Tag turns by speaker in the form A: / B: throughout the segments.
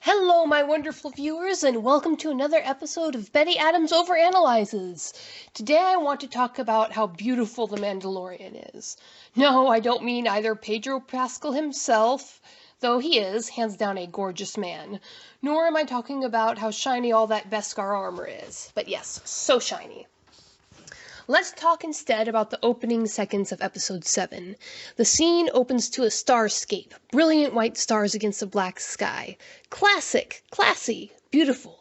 A: Hello, my wonderful viewers, and welcome to another episode of Betty Adams Overanalyzes. Today I want to talk about how beautiful the Mandalorian is. No, I don't mean either Pedro Pascal himself, though he is, hands down, a gorgeous man, nor am I talking about how shiny all that Beskar armor is. But yes, so shiny. Let's talk instead about the opening seconds of episode 7. The scene opens to a starscape, brilliant white stars against a black sky. Classic, classy, beautiful.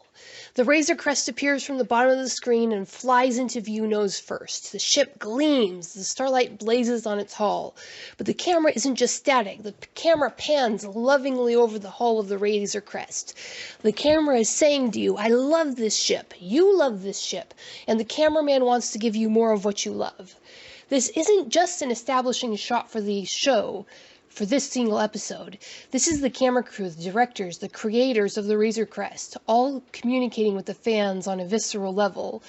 A: The Razor Crest appears from the bottom of the screen and flies into view nose first. The ship gleams, the starlight blazes on its hull. But the camera isn't just static. The camera pans lovingly over the hull of the Razor Crest. The camera is saying to you, I love this ship, you love this ship, and the cameraman wants to give you more of what you love. This isn't just an establishing shot for the show, for this single episode. This is the camera crew, the directors, the creators of the Razor Crest, all communicating with the fans on a visceral level.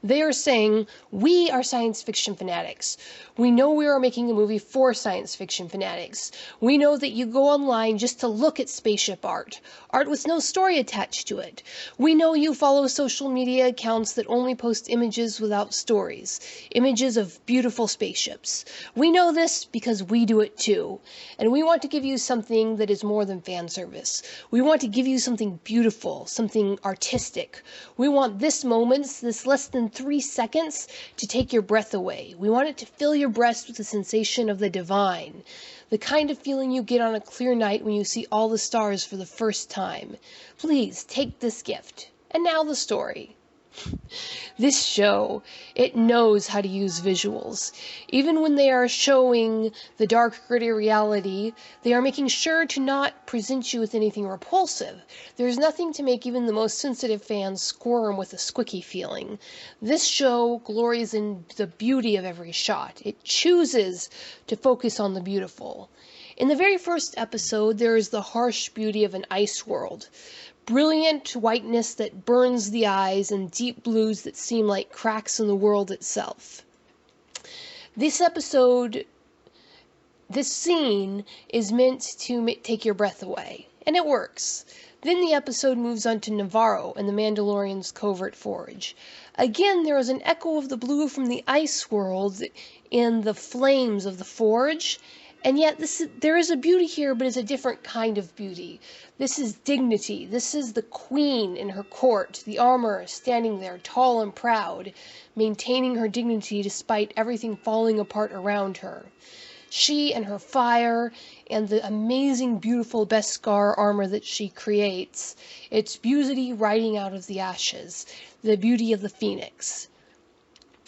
A: They are saying, we are science fiction fanatics. We know we are making a movie for science fiction fanatics. We know that you go online just to look at spaceship art with no story attached to it. We know you follow social media accounts that only post images without stories, images of beautiful spaceships. We know this because we do it too. And we want to give you something that is more than fan service. We want to give you something beautiful, something artistic. We want this moment, this less than 3 seconds, to take your breath away. We want it to fill your breast with the sensation of the divine. The kind of feeling you get on a clear night when you see all the stars for the first time. Please, take this gift. And now the story. This show, it knows how to use visuals. Even when they are showing the dark, gritty reality, they are making sure to not present you with anything repulsive. There's nothing to make even the most sensitive fans squirm with a squicky feeling. This show glories in the beauty of every shot. It chooses to focus on the beautiful. In the very first episode, there is the harsh beauty of an ice world. Brilliant whiteness that burns the eyes and deep blues that seem like cracks in the world itself. This scene is meant to take your breath away, and it works. Then the episode moves on to Navarro and the Mandalorian's covert forge. Again, there is an echo of the blue from the ice world in the flames of the forge. And yet, there is a beauty here, but it's a different kind of beauty. This is dignity. This is the queen in her court, the armor standing there, tall and proud, maintaining her dignity despite everything falling apart around her. She and her fire and the amazing, beautiful Beskar armor that she creates, its beauty riding out of the ashes, the beauty of the phoenix.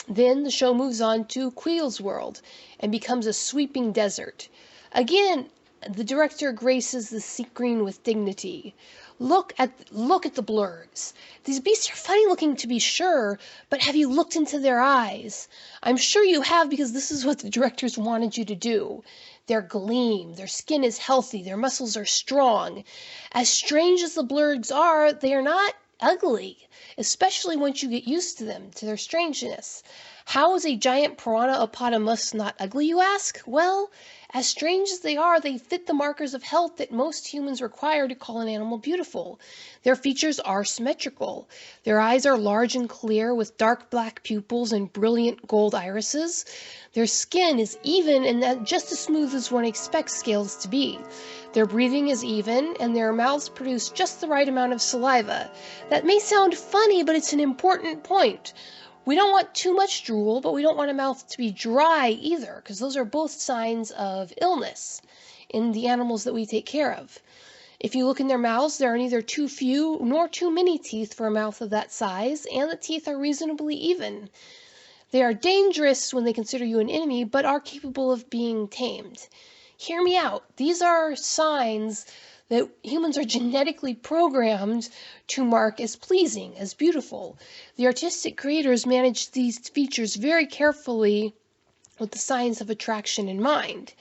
A: Then the show moves on to Queel's world and becomes a sweeping desert. Again, the director graces the screen with dignity. Look at the blurgs. These beasts are funny looking to be sure, but have you looked into their eyes? I'm sure you have, because this is what the directors wanted you to do. Their gleam, their skin is healthy, their muscles are strong. As strange as the blurgs are, they are not ugly, especially once you get used to them, to their strangeness. How is a giant piranha not ugly, you ask? Well, as strange as they are, they fit the markers of health that most humans require to call an animal beautiful. Their features are symmetrical. Their eyes are large and clear with dark black pupils and brilliant gold irises. Their skin is even and just as smooth as one expects scales to be. Their breathing is even, and their mouths produce just the right amount of saliva. That may sound funny, but it's an important point. We don't want too much drool, but we don't want a mouth to be dry either, because those are both signs of illness in the animals that we take care of. If you look in their mouths, there are neither too few nor too many teeth for a mouth of that size, and the teeth are reasonably even. They are dangerous when they consider you an enemy, but are capable of being tamed. Hear me out. These are signs that humans are genetically programmed to mark as pleasing, as beautiful. The artistic creators managed these features very carefully with the science of attraction in mind.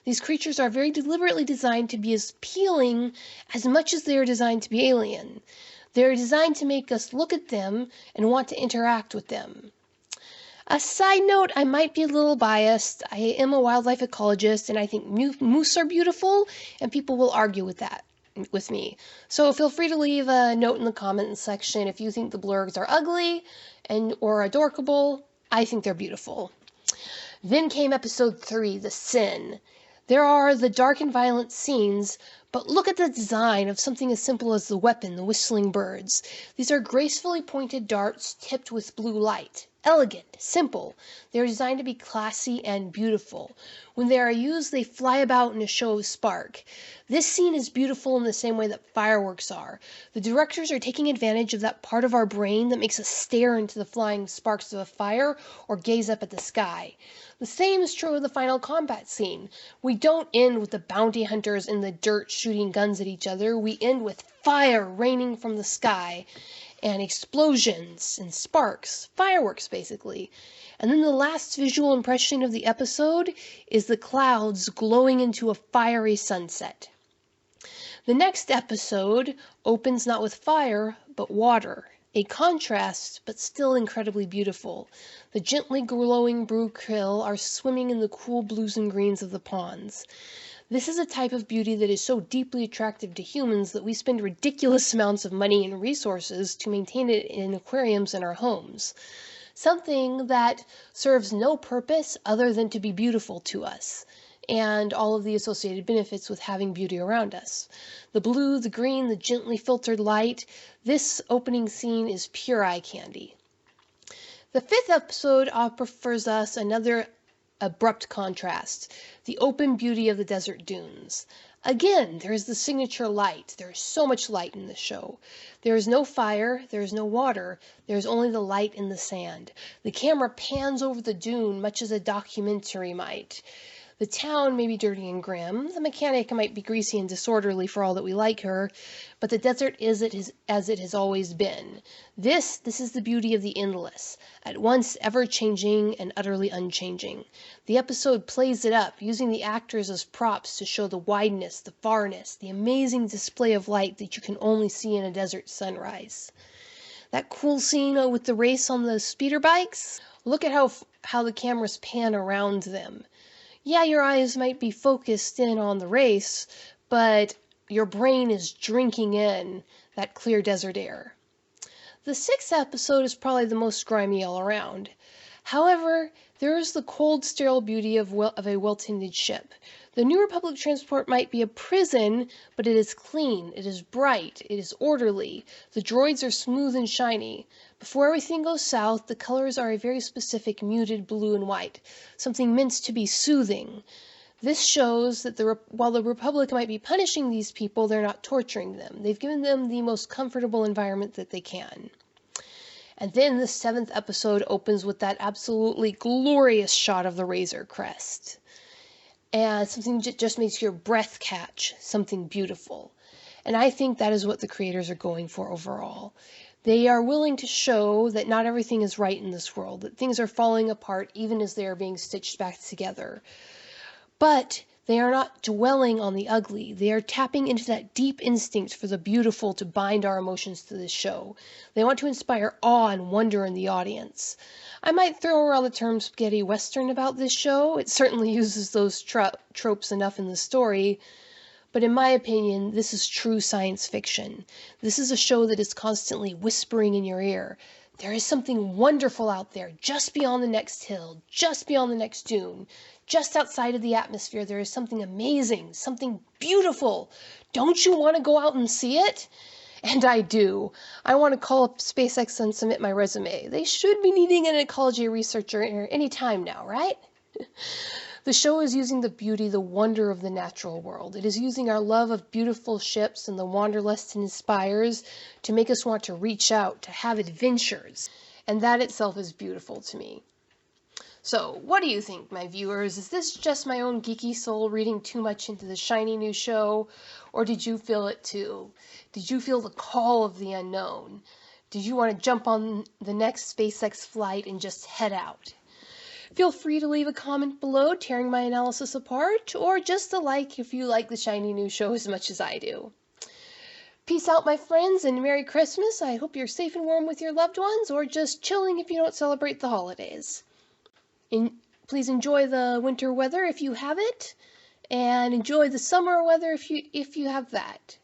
A: These creatures are very deliberately designed to be as appealing as much as they are designed to be alien. They are designed to make us look at them and want to interact with them. A side note, I might be a little biased. I am a wildlife ecologist, and I think moose are beautiful, and people will argue with that. with me. So feel free to leave a note in the comments section if you think the blurgs are ugly or adorkable. I think they're beautiful. Then came episode 3, The Sin. There are the dark and violent scenes, but look at the design of something as simple as the weapon, the whistling birds. These are gracefully pointed darts tipped with blue light. Elegant, simple. They are designed to be classy and beautiful. When they are used, they fly about in a show of spark. This scene is beautiful in the same way that fireworks are. The directors are taking advantage of that part of our brain that makes us stare into the flying sparks of a fire or gaze up at the sky. The same is true of the final combat scene. We don't end with the bounty hunters in the dirt shooting guns at each other. We end with fire raining from the sky and explosions and sparks, fireworks basically. And then the last visual impression of the episode is the clouds glowing into a fiery sunset. The next episode opens not with fire, but water. A contrast, but still incredibly beautiful. The gently glowing blue krill are swimming in the cool blues and greens of the ponds. This is a type of beauty that is so deeply attractive to humans that we spend ridiculous amounts of money and resources to maintain it in aquariums in our homes. Something that serves no purpose other than to be beautiful to us, and all of the associated benefits with having beauty around us. The blue, the green, the gently filtered light, this opening scene is pure eye candy. The 5th episode offers us another abrupt contrast, the open beauty of the desert dunes. Again, there is the signature light. There is so much light in this show. There is no fire, there is no water, there is only the light in the sand. The camera pans over the dune much as a documentary might. The town may be dirty and grim, the mechanic might be greasy and disorderly for all that we like her, but the desert is as it has always been. This is the beauty of the endless, at once ever-changing and utterly unchanging. The episode plays it up, using the actors as props to show the wideness, the farness, the amazing display of light that you can only see in a desert sunrise. That cool scene with the race on the speeder bikes, look at how the cameras pan around them. Yeah, your eyes might be focused in on the race, but your brain is drinking in that clear desert air. The 6th episode is probably the most grimy all around. However, there is the cold, sterile beauty of a well-tended ship. The New Republic transport might be a prison, but it is clean, it is bright, it is orderly. The droids are smooth and shiny. Before everything goes south, the colors are a very specific muted blue and white, something meant to be soothing. This shows that while the Republic might be punishing these people, they're not torturing them. They've given them the most comfortable environment that they can. And then the 7th episode opens with that absolutely glorious shot of the Razor Crest. And something just makes your breath catch, something beautiful. And I think that is what the creators are going for overall. They are willing to show that not everything is right in this world, that things are falling apart even as they are being stitched back together. But they are not dwelling on the ugly. They are tapping into that deep instinct for the beautiful to bind our emotions to this show. They want to inspire awe and wonder in the audience. I might throw around the term spaghetti western about this show. It certainly uses those tropes enough in the story. But in my opinion, this is true science fiction. This is a show that is constantly whispering in your ear. There is something wonderful out there, just beyond the next hill, just beyond the next dune. Just outside of the atmosphere, there is something amazing, something beautiful. Don't you want to go out and see it? And I do. I want to call up SpaceX and submit my resume. They should be needing an ecology researcher any time now, right? The show is using the beauty, the wonder of the natural world. It is using our love of beautiful ships and the wanderlust it inspires to make us want to reach out, to have adventures. And that itself is beautiful to me. So, what do you think, my viewers? Is this just my own geeky soul reading too much into the shiny new show? Or did you feel it too? Did you feel the call of the unknown? Did you want to jump on the next SpaceX flight and just head out? Feel free to leave a comment below tearing my analysis apart, or just a like if you like the shiny new show as much as I do. Peace out, my friends, and Merry Christmas. I hope you're safe and warm with your loved ones, or just chilling if you don't celebrate the holidays. Please enjoy the winter weather if you have it, and enjoy the summer weather if you have that.